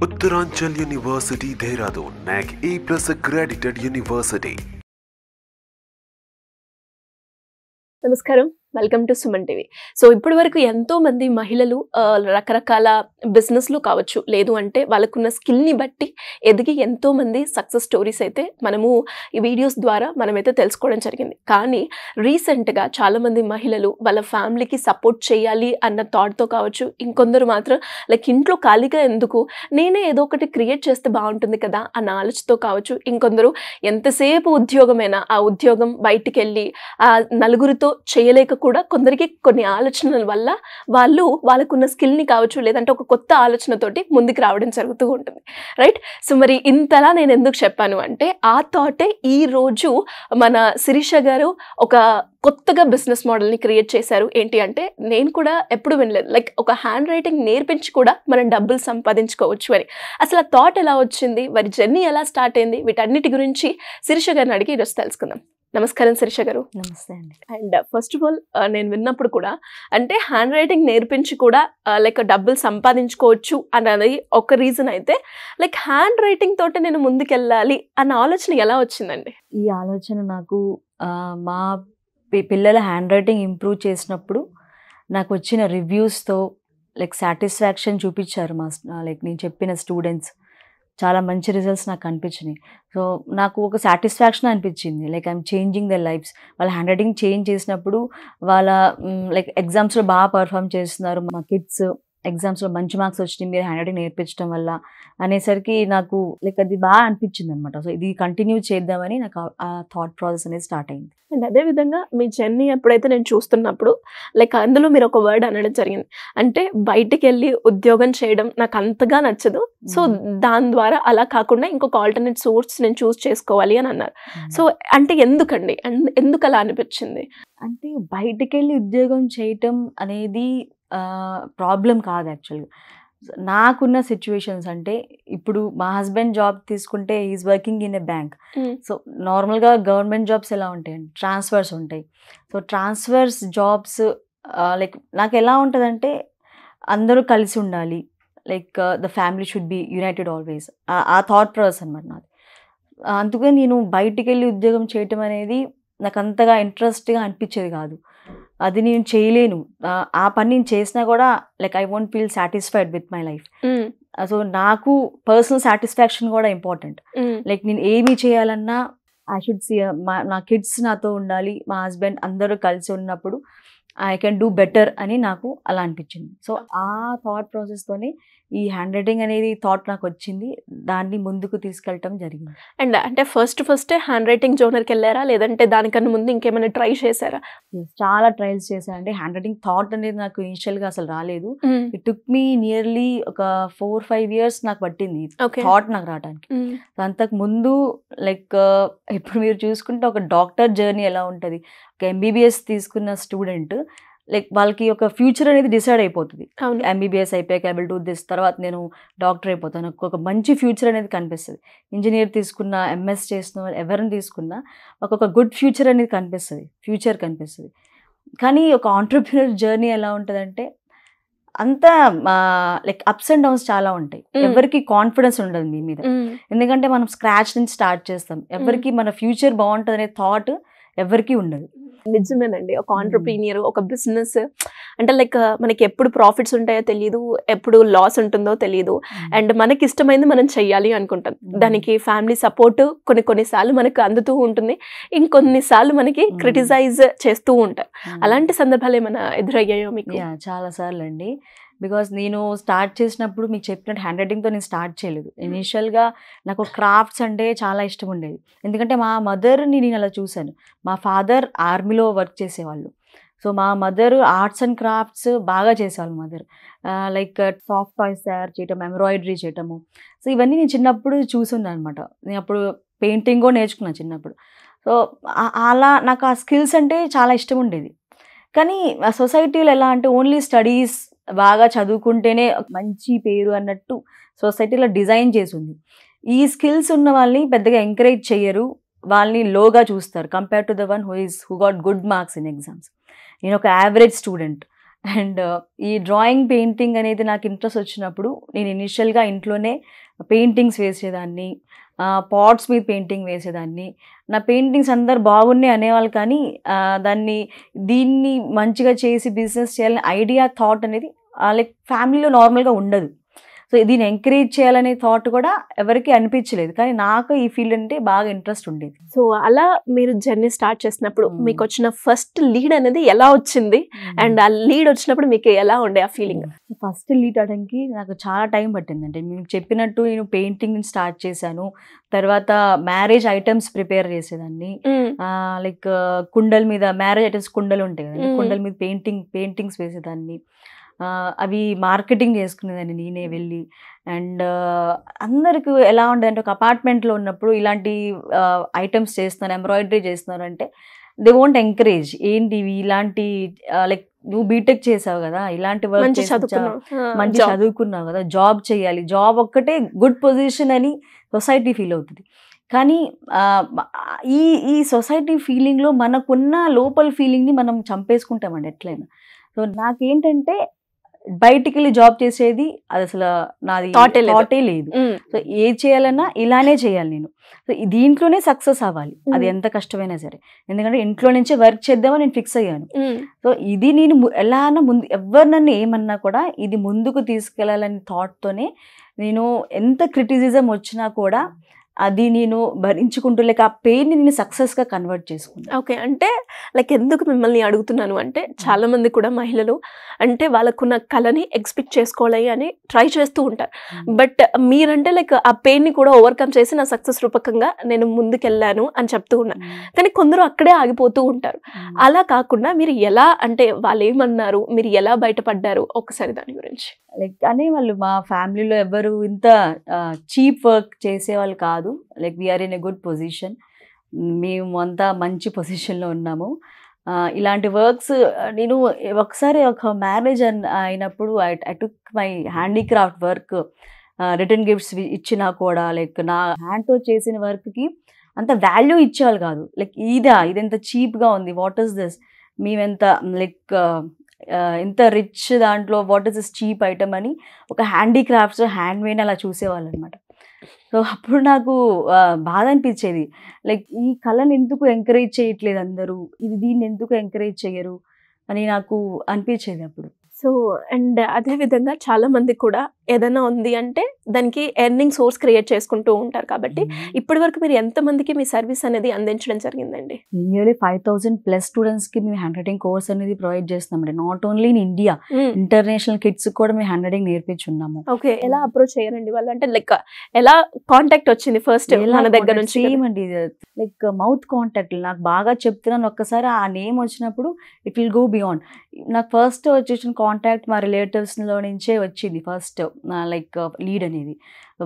Uttaranchal University, Dehradun, NAC A+ accredited university. నమస్కారం, welcome to Suman TV. So ఇప్పటి వరకు ఎంతో మంది మహిళలు రకరకాల బిజినెస్లు కావచ్చు, లేదు అంటే వాళ్ళకున్న స్కిల్ని బట్టి ఎదిగి ఎంతో మంది సక్సెస్ స్టోరీస్ అయితే మనము ఈ వీడియోస్ ద్వారా మనమైతే తెలుసుకోవడం జరిగింది. కానీ రీసెంట్గా చాలామంది మహిళలు వాళ్ళ ఫ్యామిలీకి సపోర్ట్ చేయాలి అన్న థాట్తో కావచ్చు, ఇంకొందరు మాత్రం లైక్ ఇంట్లో ఖాళీగా ఎందుకు, నేనే ఏదో ఒకటి క్రియేట్ చేస్తే బాగుంటుంది కదా అన్న ఆలోచనతో కావచ్చు, ఇంకొందరు ఎంతసేపు ఉద్యోగమైనా ఆ ఉద్యోగం బయటికి వెళ్ళి ఆ నలుగురితో చేయలేక కూడా కొందరికి కొన్ని ఆలోచనల వల్ల వాళ్ళకున్న స్కిల్ని కావచ్చు, లేదంటే ఒక కొత్త ఆలోచనతోటి ముందుకు రావడం జరుగుతూ ఉంటుంది, రైట్? సో మరి ఇంతలా నేను ఎందుకు చెప్పాను అంటే, ఆ థాటే ఈ రోజు మన శిరీష గారు ఒక కొత్తగా బిజినెస్ మోడల్ని క్రియేట్ చేశారు. ఏంటి అంటే, నేను కూడా ఎప్పుడు వినలేదు, లైక్ ఒక హ్యాండ్ రైటింగ్ నేర్పించి కూడా మనం డబ్బులు సంపాదించుకోవచ్చు అని. అసలు ఆ థాట్ ఎలా వచ్చింది, వారి జర్నీ ఎలా స్టార్ట్ అయింది, వీటన్నిటి గురించి శిరీష గారిని అడిగి ఈరోజు తెలుసుకుందాం. నమస్కారం శిరీష గారు. నమస్తే అండి. అండ్ ఫస్ట్ ఆఫ్ ఆల్ నేను విన్నప్పుడు కూడా అంటే హ్యాండ్ రైటింగ్ నేర్పించి కూడా లైక్ డబ్బులు సంపాదించుకోవచ్చు అన్నది ఒక రీజన్ అయితే, లైక్ హ్యాండ్ రైటింగ్ తోటి నేను ముందుకెళ్ళాలి అన్న ఆలోచన ఎలా వచ్చిందండి? ఈ ఆలోచన నాకు మా పిల్లల హ్యాండ్ రైటింగ్ ఇంప్రూవ్ చేసినప్పుడు నాకు వచ్చిన రివ్యూస్తో లైక్ సాటిస్ఫాక్షన్ చూపించారు లైక్ నేను చెప్పిన స్టూడెంట్స్. చాలా మంచి రిజల్ట్స్ నాకు అనిపించినాయి. సో నాకు ఒక సాటిస్ఫాక్షన్ అనిపించింది, like I'm changing the lifes. వాళ్ళ హ్యాండ్ రైటింగ్ చేంజ్ చేసినప్పుడు వాళ్ళ లైక్ ఎగ్జామ్స్లో బాగా పర్ఫామ్ చేస్తున్నారు, మా కిడ్స్ ఎగ్జామ్స్లో మంచి మార్క్స్ వచ్చినాయి మీరు హ్యాండ్ రైటింగ్ నేర్పించడం వల్ల అనేసరికి నాకు లైక్ అది బాగా అనిపించింది అనమాట. సో ఇది కంటిన్యూ చేద్దామని నాకు ఆ థాట్ ప్రాసెస్ అనేది స్టార్ట్ అయింది. అండ్ అదేవిధంగా మీ జర్నీ ఎప్పుడైతే నేను చూస్తున్నప్పుడు లైక్ అందులో మీరు ఒక వర్డ్ అనడం జరిగింది, అంటే బయటికి వెళ్ళి ఉద్యోగం చేయడం నాకు అంతగా నచ్చదు, సో దాని ద్వారా అలా కాకుండా ఇంకొక ఆల్టర్నేట్ సోర్స్ నేను చూస్ చేసుకోవాలి అని అన్నారు. సో అంటే ఎందుకండి, ఎందుకు అలా అనిపించింది? అంటే బయటికి వెళ్ళి ఉద్యోగం చేయటం అనేది ప్రాబ్లం కాదు యాక్చువల్గా. నాకున్న సిచ్యువేషన్స్ అంటే, ఇప్పుడు మా హస్బెండ్ జాబ్ తీసుకుంటే is working in a bank. So నార్మల్గా గవర్నమెంట్ జాబ్స్ ఎలా ఉంటాయండి, ట్రాన్స్ఫర్స్ ఉంటాయి. సో ట్రాన్స్ఫర్స్ జాబ్స్ లైక్ నాకు ఎలా ఉంటుందంటే, అందరూ కలిసి ఉండాలి, like the family should be United always, ఆ థాట్ ప్రాసెస్ అనమాట నాది. అందుకే నేను బయటికి వెళ్ళి ఉద్యోగం చేయటం అనేది నాకు అంతగా ఇంట్రెస్ట్గా అనిపించేది కాదు. అది నేను చేయలేను, ఆ పని నేను చేసినా కూడా like I won't feel satisfied with my life. So నాకు పర్సనల్ సాటిస్ఫాక్షన్ కూడా ఇంపార్టెంట్. లైక్ నేను ఏమి చేయాలన్నా ఐ షుడ్ సీ నా కిడ్స్ నాతో ఉండాలి, మా హస్బెండ్ అందరూ కలిసి ఉన్నప్పుడు ఐ కెన్ డూ బెటర్ అని నాకు అలా అనిపించింది. సో ఆ థాట్ ప్రాసెస్తోనే ఈ హ్యాండ్ రైటింగ్ అనేది థాట్ నాకు వచ్చింది, దాన్ని ముందుకు తీసుకెళ్ళటం జరిగింది. అండ్ అంటే ఫస్ట్ హ్యాండ్ రైటింగ్ జోనర్కి వెళ్ళారా, లేదంటే దానికన్నా ముందు ఇంకేమైనా ట్రై చేశారా? చాలా ట్రయల్స్ చేశానండి. హ్యాండ్ రైటింగ్ థాట్ అనేది నాకు ఇనిషియల్గా అసలు రాలేదు. ఇట్ టుక్ మీ నియర్లీ ఒక 4-5 years నాకు పట్టింది థాట్ నాకు రావడానికి. అంతకు ముందు లైక్ ఇప్పుడు మీరు చూసుకుంటే ఒక డాక్టర్ జర్నీ ఎలా ఉంటుంది, ఒక MBBS తీసుకున్న స్టూడెంట్ లైక్ వాళ్ళకి ఒక ఫ్యూచర్ అనేది డిసైడ్ అయిపోతుంది. MBBS అయిపోయాక ఐ విల్ డూ దిస్, తర్వాత నేను డాక్టర్ అయిపోతాను, ఒక మంచి ఫ్యూచర్ అనేది కనిపిస్తుంది. ఇంజనీర్ తీసుకున్నా, MS చేస్తున్న ఎవరిని తీసుకున్నా ఒక గుడ్ ఫ్యూచర్ అనేది ఫ్యూచర్ కనిపిస్తుంది. కానీ ఒక ఆంటర్‌ప్రెన్యూర్ జర్నీ ఎలా ఉంటుందంటే, అంతా లైక్ అప్స్ అండ్ డౌన్స్ చాలా ఉంటాయి. ఎవరికి కాన్ఫిడెన్స్ ఉండదు మీ మీద, ఎందుకంటే మనం స్క్రాచ్ నుంచి స్టార్ట్ చేస్తాం. ఎవరికి మన ఫ్యూచర్ బాగుంటుంది అనే థాట్ ఎవరికి ఉండదు. నిజమేనండి. ఒక ఆంటర్‌ప్రెన్యూర్, ఒక బిజినెస్ అంటే లైక్ మనకి ఎప్పుడు ప్రాఫిట్స్ ఉంటాయో తెలియదు, ఎప్పుడు లాస్ ఉంటుందో తెలియదు. అండ్ మనకి ఇష్టమైంది మనం చెయ్యాలి అనుకుంటాం. దానికి ఫ్యామిలీ సపోర్ట్ కొన్నిసార్లు మనకు అందుతూ ఉంటుంది, ఇంకొన్నిసార్లు మనకి క్రిటిసైజ్ చేస్తూ ఉంటారు. అలాంటి సందర్భాలు ఏమైనా ఎదురయ్యాయో మీకు? చాలా సార్లు అండి. బికాస్ నేను స్టార్ట్ చేసినప్పుడు మీకు చెప్పినట్టు హ్యాండ్ రైటింగ్తో నేను స్టార్ట్ చేయలేదు. ఇనీషియల్గా నాకు క్రాఫ్ట్స్ అంటే చాలా ఇష్టం ఉండేది, ఎందుకంటే మా మదర్ని నేను అలా చూశాను. మా ఫాదర్ ఆర్మీలో వర్క్ చేసేవాళ్ళు, సో మా మదర్ ఆర్ట్స్ అండ్ క్రాఫ్ట్స్ బాగా చేసేవాళ్ళు. మదర్ లైక్ సాఫ్ట్ టాయ్స్ తయారు చేయటం, ఎంబ్రాయిడరీ చేయటము, సో ఇవన్నీ నేను చిన్నప్పుడు చూసున్నాను అనమాట. నేను అప్పుడు పెయింటింగ్ కూడా నేర్చుకున్నాను చిన్నప్పుడు. సో అలా నాకు ఆ స్కిల్స్ అంటే చాలా ఇష్టం ఉండేది. కానీ ఆ సొసైటీలో ఎలా అంటే, ఓన్లీ స్టడీస్ బాగా చదువుకుంటేనే మంచి పేరు అన్నట్టు సొసైటీలో డిజైన్ చేసి ఉంది. ఈ స్కిల్స్ ఉన్న వాళ్ళని పెద్దగా ఎంకరేజ్ చేయరు, వాళ్ళని లోగా చూస్తారు compare to the one who got good marks in exams. నేను ఒక యావరేజ్ స్టూడెంట్, అండ్ ఈ డ్రాయింగ్ పెయింటింగ్ అనేది నాకు ఇంట్రెస్ట్ వచ్చినప్పుడు నేను ఇనిషియల్గా ఇంట్లోనే పెయింటింగ్స్ వేసేదాన్ని, పాట్స్ మీద పెయింటింగ్ వేసేదాన్ని. నా పెయింటింగ్స్ అందరు బాగున్నాయి అనేవాళ్ళు, కానీ దీన్ని మంచిగా చేసి బిజినెస్ చేయాలని ఐడియా, థాట్ అనేది లైక్ ఫ్యామిలీలో నార్మల్గా ఉండదు. సో దీన్ని ఎంకరేజ్ చేయాలనే థాట్ కూడా ఎవరికి అనిపించలేదు, కానీ నాకు ఈ ఫీల్డ్ అంటే బాగా ఇంట్రెస్ట్ ఉండేది. సో అలా మీరు జర్నీ స్టార్ట్ చేసినప్పుడు మీకు వచ్చిన ఫస్ట్ లీడ్ అనేది ఎలా వచ్చింది, అండ్ ఆ లీడ్ వచ్చినప్పుడు మీకు ఎలా ఉండే ఆ ఫీలింగ్? ఫస్ట్ లీడ్ అవడానికి నాకు చాలా టైం పట్టిందండి. మీకు చెప్పినట్టు నేను పెయింటింగ్ స్టార్ట్ చేశాను, తర్వాత మ్యారేజ్ ఐటమ్స్ ప్రిపేర్ చేసేదాన్ని. లైక్ కుండల మీద, మ్యారేజ్ ఐటమ్స్ కుండలు ఉంటాయి కదండి, కుండల మీద పెయింటింగ్స్ వేసేదాన్ని. అవి మార్కెటింగ్ చేసుకునేదాన్ని నేనే వెళ్ళి. అండ్ అందరికి ఎలా ఉండేదంటే, ఒక అపార్ట్మెంట్లో ఉన్నప్పుడు ఇలాంటి ఐటమ్స్ చేస్తున్నారు, ఎంబ్రాయిడరీ చేస్తున్నారు అంటే దే వోంట్ ఎంకరేజ్. ఏంటి ఇవి, ఇలాంటి లైక్ నువ్వు బీటెక్ చేసావు కదా, ఇలాంటి వర్క్ మంచి చదువుకున్నావు కదా, జాబ్ చేయాలి, జాబ్ ఒక్కటే గుడ్ పొజిషన్ అని సొసైటీ ఫీల్ అవుతుంది. కానీ ఈ సొసైటీ ఫీలింగ్లో మనకున్న లోపల ఫీలింగ్ని మనం చంపేసుకుంటామండి ఎట్లయినా. సో నాకేంటంటే బయటికి వెళ్ళి జాబ్ చేసేది అది అసలు నాది థాటే లేదు. సో ఏ చేయాలన్నా ఇలానే చేయాలి నేను. సో దీంట్లోనే సక్సెస్ అవ్వాలి, అది ఎంత కష్టమైనా సరే. ఎందుకంటే ఇంట్లో నుంచే వర్క్ చేద్దామని నేను ఫిక్స్ అయ్యాను. సో ఇది నేను ఎలా అన్నా ముందు, ఎవరు నన్ను ఏమన్నా కూడా ఇది ముందుకు తీసుకెళ్లాలని థాట్తోనే నేను ఎంత క్రిటిసిజం వచ్చినా కూడా అది నేను భరించుకుంటూ, లేక ఆ పెయిన్ నేను సక్సెస్గా కన్వర్ట్ చేసుకున్నాను. ఓకే, అంటే లైక్ ఎందుకు మిమ్మల్ని అడుగుతున్నాను అంటే, చాలా మంది కూడా మహిళలు అంటే వాళ్ళకున్న కళని ఎక్స్పెక్ట్ చేసుకోవాలి అని ట్రై చేస్తూ ఉంటారు. బట్ మీరంటే లైక్ ఆ పెయిన్ని కూడా ఓవర్కమ్ చేసి నా సక్సెస్ రూపకంగా నేను ముందుకెళ్ళాను అని చెప్తూ ఉన్నారు. కానీ కొందరు అక్కడే ఆగిపోతూ ఉంటారు. అలా కాకుండా మీరు ఎలా, అంటే వాళ్ళు ఏమన్నారు, మీరు ఎలా బయటపడ్డారు, ఒకసారి దాని గురించి. లైక్ అనే వాళ్ళు మా ఫ్యామిలీలో ఎవరు ఇంత చీప్ వర్క్ చేసేవాళ్ళు కాదు. Like we're in a good position, మేము అంతా మంచి పొజిషన్లో ఉన్నాము. ఇలాంటి వర్క్స్ నేను ఒకసారి ఒక మ్యారేజ్ అయినప్పుడు I took my handicraft work, return gifts ఇచ్చినా కూడా లైక్ నా హ్యాండ్తో చేసిన వర్క్కి అంత వాల్యూ ఇచ్చేవాళ్ళు కాదు. లైక్ ఇదెంత చీప్గా ఉంది, వాట్ ఈస్ దిస్, మేమెంత లైక్ ఇంత రిచ్ దాంట్లో what is this cheap item అని ఒక హ్యాండీక్రాఫ్ట్స్, హ్యాండ్ మేడ్ అలా చూసేవాళ్ళు అనమాట. సో అప్పుడు నాకు బాధ అనిపించేది, లైక్ ఈ కళను ఎందుకు ఎంకరేజ్ చేయట్లేదు అందరూ, దీన్ని ఎందుకు ఎంకరేజ్ చేయరు అని నాకు అనిపించేది అప్పుడు. సో అండ్ అదేవిధంగా చాలా మంది కూడా ఏదైనా ఉంది అంటే దానికి ఎర్నింగ్ సోర్స్ క్రియేట్ చేసుకుంటూ ఉంటారు. కాబట్టి ఇప్పటి వరకు మీరు ఎంతమందికి మీ సర్వీస్ అనేది అందించడం జరిగిందండి? నియర్లీ 5,000+ స్టూడెంట్స్కి మేము హ్యాండ్ రైటింగ్ కోర్స్ అనేది ప్రొవైడ్ చేస్తున్నామండి. Not only in India, international kids కూడా మేము హ్యాండ్ రైటింగ్ నేర్పించున్నాము. ఓకే, ఎలా అప్రోచ్ చేయాలండి వాళ్ళు, అంటే లైక్ ఎలా కాంటాక్ట్ వచ్చింది ఫస్ట్ మన దగ్గర నుంచి? ఏమండి లైక్ మౌత్ కాంటాక్ట్, నాకు బాగా చెప్తున్నాను, ఒక్కసారి ఆ నేమ్ వచ్చినప్పుడు ఇట్ విల్ గో బియాండ్. నాకు ఫస్ట్ వచ్చేసిన కాంటాక్ట్ మా రిలేటివ్స్లో నుంచే వచ్చింది ఫస్ట్ లైక్ లీడ్ అనేది.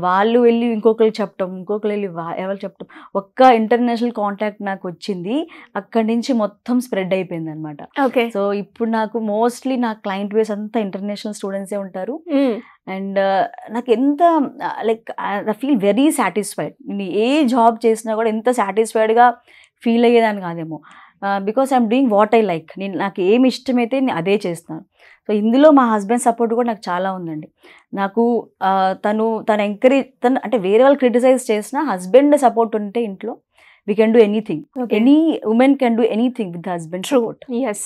వాళ్ళు వెళ్ళి ఇంకొకరు చెప్పటం, ఇంకొకరు వెళ్ళి ఎవరు చెప్పటం, ఒక్క ఇంటర్నేషనల్ కాంటాక్ట్ నాకు వచ్చింది. అక్కడి నుంచి మొత్తం స్ప్రెడ్ అయిపోయింది అనమాట. ఓకే, సో ఇప్పుడు నాకు మోస్ట్లీ నా క్లయింట్ బేస్ అంతా ఇంటర్నేషనల్ స్టూడెంట్సే ఉంటారు. అండ్ నాకు ఎంత like I feel very satisfied. నేను ఏ జాబ్ చేసినా కూడా ఎంత సాటిస్ఫైడ్గా ఫీల్ అయ్యేదాన్ని కాదేమో, because I'm doing what I like. నాకు ఏమి ఇష్టమైతే నేను అదే చేస్తాను. సో ఇందులో మా హస్బెండ్ సపోర్ట్ కూడా నాకు చాలా ఉందండి. నాకు తను ఎంకరేజ్, అంటే వేరే వాళ్ళు క్రిటిసైజ్ చేసినా హస్బెండ్ సపోర్ట్ ఉంటే ఇంట్లో we can do anything. Okay. Any woman can do anything with the husband support. Yes.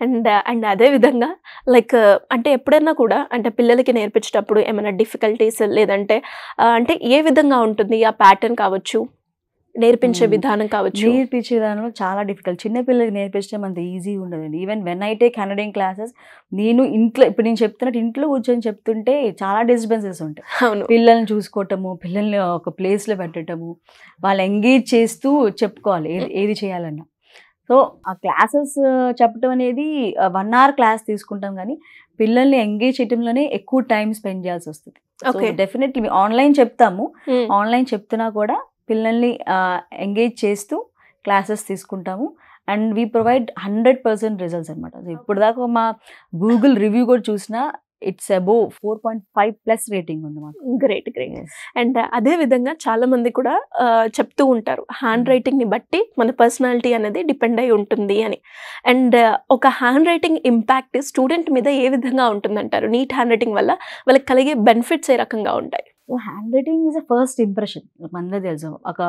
And అదే విధంగా లైక్ అంటే ఎప్పుడైనా కూడా అంటే పిల్లలకి నేర్పించేటప్పుడు ఏమైనా డిఫికల్టీస్ లేదంటే అంటే ఏ విధంగా ఉంటుంది ఆ ప్యాటర్న్ కావచ్చు, నేర్పించే విధానం కావచ్చు? నేర్పించే విధానం చాలా డిఫికల్ట్. చిన్నపిల్లలకి నేర్పించడం అంత ఈజీ ఉండదండి. Even when I take hand writing classes, నేను ఇంట్లో ఇప్పుడు నేను చెప్తున్నట్టు ఇంట్లో కూర్చొని చెప్తుంటే చాలా డిస్టర్బెన్సెస్ ఉంటాయి. పిల్లల్ని చూసుకోవటము, పిల్లల్ని ఒక ప్లేస్లో పెట్టడము, వాళ్ళు ఎంగేజ్ చేస్తూ చెప్పుకోవాలి ఏది చేయాలన్నా. సో ఆ క్లాసెస్ చెప్పడం అనేది 1 hour క్లాస్ తీసుకుంటాం, కానీ పిల్లల్ని ఎంగేజ్ చేయడంలోనే ఎక్కువ టైం స్పెండ్ చేయాల్సి వస్తుంది. డెఫినెట్లీ ఆన్లైన్ చెప్తాము, ఆన్లైన్ చెప్తున్నా కూడా పిల్లల్ని ఎంగేజ్ చేస్తూ క్లాసెస్ తీసుకుంటాము. అండ్ వీ ప్రొవైడ్ 100% రిజల్ట్స్ అనమాట. సో ఇప్పుడు దాకా మా గూగుల్ రివ్యూ కూడా చూసినా ఇట్స్ అబోవ్ 4.5+ రేటింగ్ ఉంది మాకు. గ్రేట్. అండ్ అదే విధంగా చాలా మంది కూడా చెప్తూ ఉంటారు హ్యాండ్ రైటింగ్ ని బట్టి మన పర్సనాలిటీ అనేది డిపెండ్ అయి ఉంటుంది అని. అండ్ ఒక హ్యాండ్ రైటింగ్ ఇంపాక్ట్ స్టూడెంట్ మీద ఏ విధంగా ఉంటుందంటారు? నీట్ హ్యాండ్ రైటింగ్ వల్ల వాళ్ళకి కలిగే బెనిఫిట్స్ ఏ రకంగా ఉంటాయి? Hand writing is a first impression. అందరూ తెలుసు, ఒక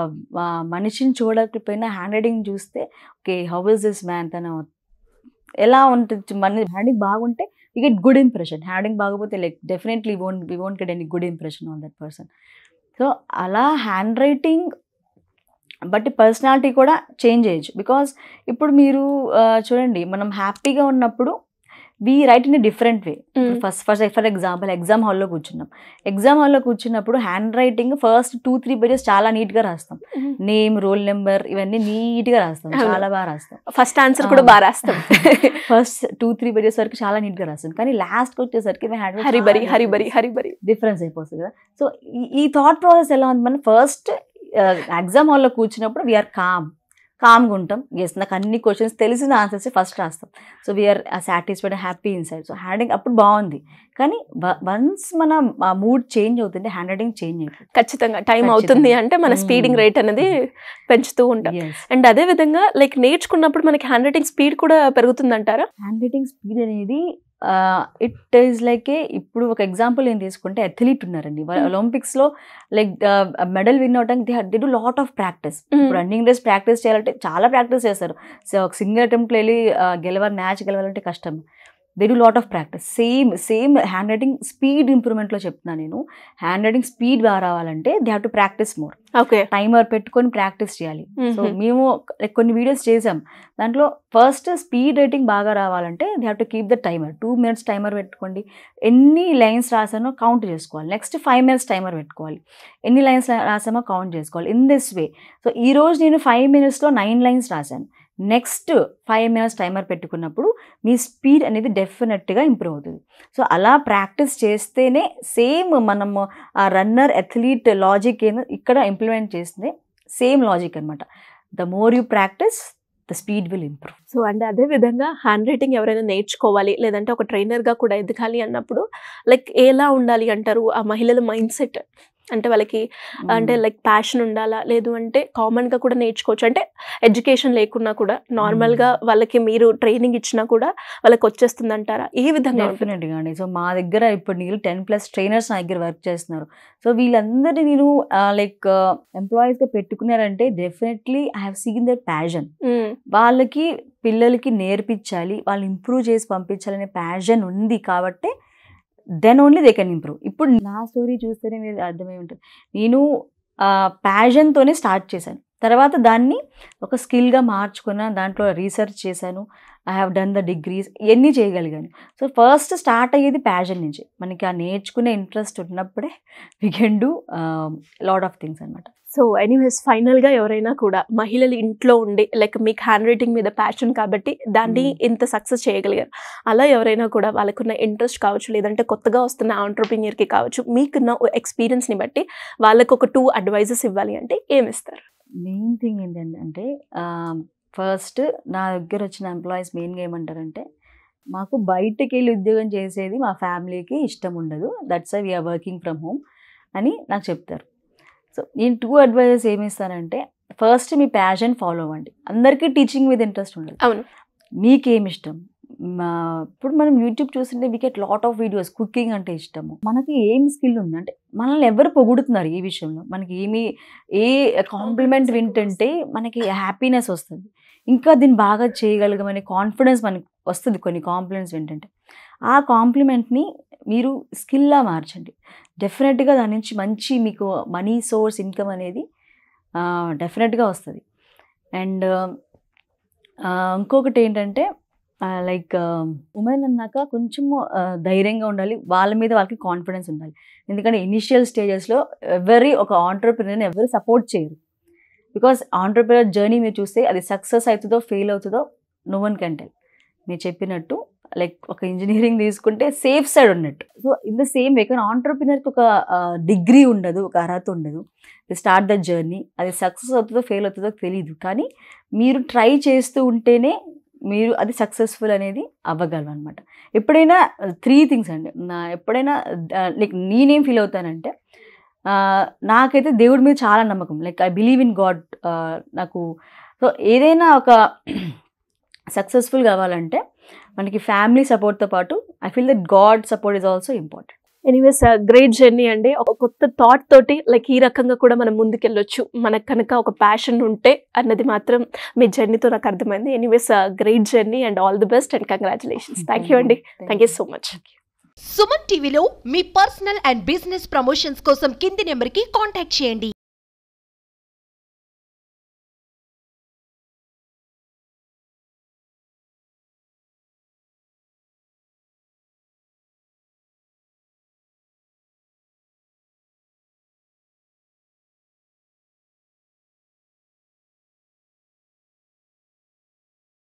మనిషిని చూడకపోయినా హ్యాండ్ రైటింగ్ చూస్తే okay how is this man, తను ఎలా ఉంటుంది. మన హ్యాండింగ్ బాగుంటే we get good impression. హ్యాండింగ్ బాగపోతే like definitely we won't get any good impression on that person. So అలా హ్యాండ్ రైటింగ్ బట్టి పర్సనాలిటీ కూడా చేంజ్ చేయొచ్చు. బికాస్ ఇప్పుడు మీరు చూడండి, మనం హ్యాపీగా ఉన్నప్పుడు we write in a different way. For example exam హాల్లో కూర్చున్నాం. ఎగ్జామ్ హాల్లో కూర్చున్నప్పుడు హ్యాండ్ రైటింగ్ ఫస్ట్ 2-3 పేజెస్ చాలా నీట్గా రాస్తాం. నేమ్, రోల్ నెంబర్ ఇవన్నీ నీట్గా రాస్తాం, చాలా బాగా రాస్తాం. ఫస్ట్ ఆన్సర్ కూడా బాగా రాస్తాం. ఫస్ట్ 2-3 పేజెస్ వరకు చాలా నీట్గా రాస్తాం. కానీ లాస్ట్కి వచ్చేసరికి హరిబరి డిఫరెన్స్ అయిపోతుంది కదా. సో ఈ థాట్ ప్రాసెస్ ఎలా ఉంది, మనం ఫస్ట్ ఎగ్జామ్ హాల్లో కూర్చున్నప్పుడు వీఆర్ కామ్గా ఉంటాం. ఎస్, నాకు అన్ని క్వశ్చన్స్ తెలిసిన ఆన్సర్స్ ఫస్ట్ రాస్తాం. So we're satisfied, happy inside. So handing అప్పుడు బాగుంది. కానీ వన్స్ మన మూడ్ చేంజ్ అవుతుంది, హ్యాండ్ రైటింగ్ చేంజ్ అవుతుంది. ఖచ్చితంగా టైం అవుతుంది అంటే మన స్పీడింగ్ రేట్ అనేది పెంచుతూ ఉంటాం. అండ్ అదే విధంగా లైక్ నేర్చుకున్నప్పుడు మనకి హ్యాండ్ రైటింగ్ స్పీడ్ కూడా పెరుగుతుంది అంటారా? హ్యాండ్ రైటింగ్ స్పీడ్ అనేది ఇట్ ఈస్ లైక్ ఇప్పుడు ఒక ఎగ్జాంపుల్ నేను తీసుకుంటే అథ్లీట్ ఉన్నారండి, ఒలింపిక్స్లో లైక్ మెడల్ విన్ అవడానికి they do lot of practice. ఇప్పుడు రన్నింగ్ రేస్ ప్రాక్టీస్ చేయాలంటే చాలా ప్రాక్టీస్ చేస్తారు. సో ఒక సింగిల్ అటెంప్ట్లో వెళ్ళి మ్యాచ్ గెలవాలంటే కష్టం. They do lot of practice. Same hand writing speed ఇంప్రూవ్మెంట్లో చెప్తున్నాను నేను. హ్యాండ్ రైటింగ్ స్పీడ్ బాగా రావాలంటే they have to practice more. Okay, timer పెట్టుకొని ప్రాక్టీస్ చేయాలి. సో మేము కొన్ని వీడియోస్ చేసాం, దాంట్లో ఫస్ట్ స్పీడ్ రైటింగ్ బాగా రావాలంటే they have to keep the timer. 2 minutes timer పెట్టుకోండి. ఎన్ని లైన్స్ రాసానో కౌంట్ చేసుకోవాలి. నెక్స్ట్ 5 minutes టైమర్ పెట్టుకోవాలి. ఎన్ని లైన్స్ రాసామో కౌంట్ చేసుకోవాలి. In this way. సో ఈరోజు నేను 5 minutesలో 9 lines రాశాను. నెక్స్ట్ 5 minutes టైమర్ పెట్టుకున్నప్పుడు మీ స్పీడ్ అనేది డెఫినెట్గా ఇంప్రూవ్ అవుతుంది. సో అలా ప్రాక్టీస్ చేస్తేనే సేమ్ మనము ఆ రన్నర్ అథ్లీట్ లాజిక్ ఏదో ఇక్కడ ఇంప్లిమెంట్ చేస్తుంది. సేమ్ లాజిక్ అనమాట. The more you practice the speed will improve. So and అదే విధంగా హ్యాండ్ రైటింగ్ ఎవరైనా నేర్చుకోవాలి లేదంటే ఒక ట్రైనర్గా కూడా ఎదగాలి అన్నప్పుడు లైక్ ఎలా ఉండాలి అంటారు? ఆ మహిళల మైండ్ సెట్ అంటే వాళ్ళకి అంటే లైక్ ప్యాషన్ ఉండాలా, లేదు అంటే కామన్గా కూడా నేర్చుకోవచ్చు, అంటే ఎడ్యుకేషన్ లేకున్నా కూడా నార్మల్గా వాళ్ళకి మీరు ట్రైనింగ్ ఇచ్చినా కూడా వాళ్ళకి వచ్చేస్తుంది అంటారా? ఏ విధంగా? డెఫినెట్గా అండి. సో మా దగ్గర ఇప్పుడు నీళ్ళు 10+ ట్రైనర్స్ నా దగ్గర వర్క్ చేస్తున్నారు. సో వీళ్ళందరినీ నేను లైక్ ఎంప్లాయీస్గా పెట్టుకున్నారంటే definitely I have seen their passion. వాళ్ళకి పిల్లలకి నేర్పించాలి, వాళ్ళు ఇంప్రూవ్ చేసి పంపించాలనే ప్యాషన్ ఉంది కాబట్టి then only they can improve. ఇప్పుడు నా స్టోరీ చూస్తేనే మీరు అర్థమై ఉంటుంది. నేను ప్యాషన్తోనే స్టార్ట్ చేశాను, తర్వాత దాన్ని ఒక స్కిల్గా మార్చుకున్నా, దాంట్లో రీసెర్చ్ చేశాను, I have done the degrees, ఇవన్నీ చేయగలిగాను. సో ఫస్ట్ స్టార్ట్ అయ్యేది ప్యాషన్ నుంచి. మనకి ఆ నేర్చుకునే ఇంట్రెస్ట్ ఉన్నప్పుడే we can do lot of things అనమాట. సో ఎనీవేస్ ఫైనల్గా ఎవరైనా కూడా మహిళలు ఇంట్లో ఉండి లైక్ మీకు హ్యాండ్ రైటింగ్ మీద ప్యాషన్ కాబట్టి దాన్ని ఇంత సక్సెస్ చేయగలిగారు, అలా ఎవరైనా కూడా వాళ్ళకున్న ఇంట్రెస్ట్ కావచ్చు లేదంటే కొత్తగా వస్తున్న ఆంటర్‌ప్రెన్యూర్‌కి కావచ్చు, మీకున్న ఎక్స్పీరియన్స్ని బట్టి వాళ్ళకు ఒక 2 advices ఇవ్వాలి అంటే ఏమిస్తారు? మెయిన్ థింగ్ ఏంటంటే ఫస్ట్ నా దగ్గర వచ్చిన ఎంప్లాయీస్ మెయిన్గా ఏమంటారంటే, మాకు బయటకు వెళ్ళి ఉద్యోగం చేసేది మా ఫ్యామిలీకి ఇష్టం ఉండదు, that's why we're working from home అని నాకు చెప్తారు. సో నేను 2 advices ఏమి ఇస్తానంటే, ఫస్ట్ మీ ప్యాషన్ ఫాలో అవ్వండి. అందరికీ టీచింగ్ మీద ఇంట్రెస్ట్ ఉండదు. అవును, మీకేమి ఇష్టం? ఇప్పుడు మనం యూట్యూబ్ చూస్తుంటే we get lot of videos. Cooking అంటే ఇష్టము, మనకి ఏం స్కిల్ ఉంది అంటే మనల్ని ఎవరు పొగుడుతున్నారు ఈ విషయంలో, మనకి ఏ కాంప్లిమెంట్ వింటుంటే మనకి హ్యాపీనెస్ వస్తుంది, ఇంకా దీన్ని బాగా చేయగలగమనే కాన్ఫిడెన్స్ మనకి వస్తుంది కొన్ని కాంప్లిమెంట్స్ వింటుంటే. ఆ కాంప్లిమెంట్ని మీరు స్కిల్లా మార్చండి. డెఫినెట్గా దాని నుంచి మంచి మీకు మనీ సోర్స్, ఇన్కమ్ అనేది డెఫినెట్గా వస్తుంది. అండ్ ఇంకొకటి ఏంటంటే లైక్ ఉమెన్ అన్నాక కొంచెము ధైర్యంగా ఉండాలి, వాళ్ళ మీద వాళ్ళకి కాన్ఫిడెన్స్ ఉండాలి. ఎందుకంటే ఇనిషియల్ స్టేజెస్లో ఒక ఆంటర్‌ప్రెన్యూర్ని ఎవరు సపోర్ట్ చేయరు. బికాస్ ఆంటర్‌ప్రెన్యూర్ జర్నీ మీరు చూస్తే అది సక్సెస్ అవుతుందో ఫెయిల్ అవుతుందో నో వన్ కెన్ టెల్. మీరు చెప్పినట్టు లైక్ ఒక ఇంజనీరింగ్ తీసుకుంటే సేఫ్ సైడ్ ఉన్నట్టు. So in the same way కానీ ఆంటర్‌ప్రెన్యూర్కి ఒక డిగ్రీ ఉండదు, ఒక అర్హత ఉండదు. స్టార్ట్ ద జర్నీ, అది సక్సెస్ అవుతుందో ఫెయిల్ అవుతుందో తెలియదు, కానీ మీరు ట్రై చేస్తూ ఉంటేనే మీరు అది సక్సెస్ఫుల్ అనేది అవ్వగలరు అనమాట. ఎప్పుడైనా 3 థింగ్స్ అండి. ఎప్పుడైనా లైక్ నేనేం ఫీల్ అవుతానంటే నాకైతే దేవుడి మీద చాలా నమ్మకం. Like I believe in God. నాకు సో ఏదైనా ఒక సక్సెస్ఫుల్ కావాలంటే మనకి ఫ్యామిలీ సపోర్ట్తో పాటు I feel that God support is also important. Anyways great journey అండి. ఒక కొత్త థాట్ తోటి లైక్ ఈ రకంగా కూడా మనం ముందుకెళ్ళొచ్చు మనకు కనుక ఒక ప్యాషన్ ఉంటే అన్నది మాత్రం మీ జర్నీతో నాకు అర్థమైంది. Anyways great journey and all the best and congratulations. Thank you అండి. Thank you so much. Suman టీవీలో మీ పర్సనల్ అండ్ బిజినెస్ ప్రమోషన్స్ కోసం కింది నెంబర్కి కాంటాక్ట్ చేయండి.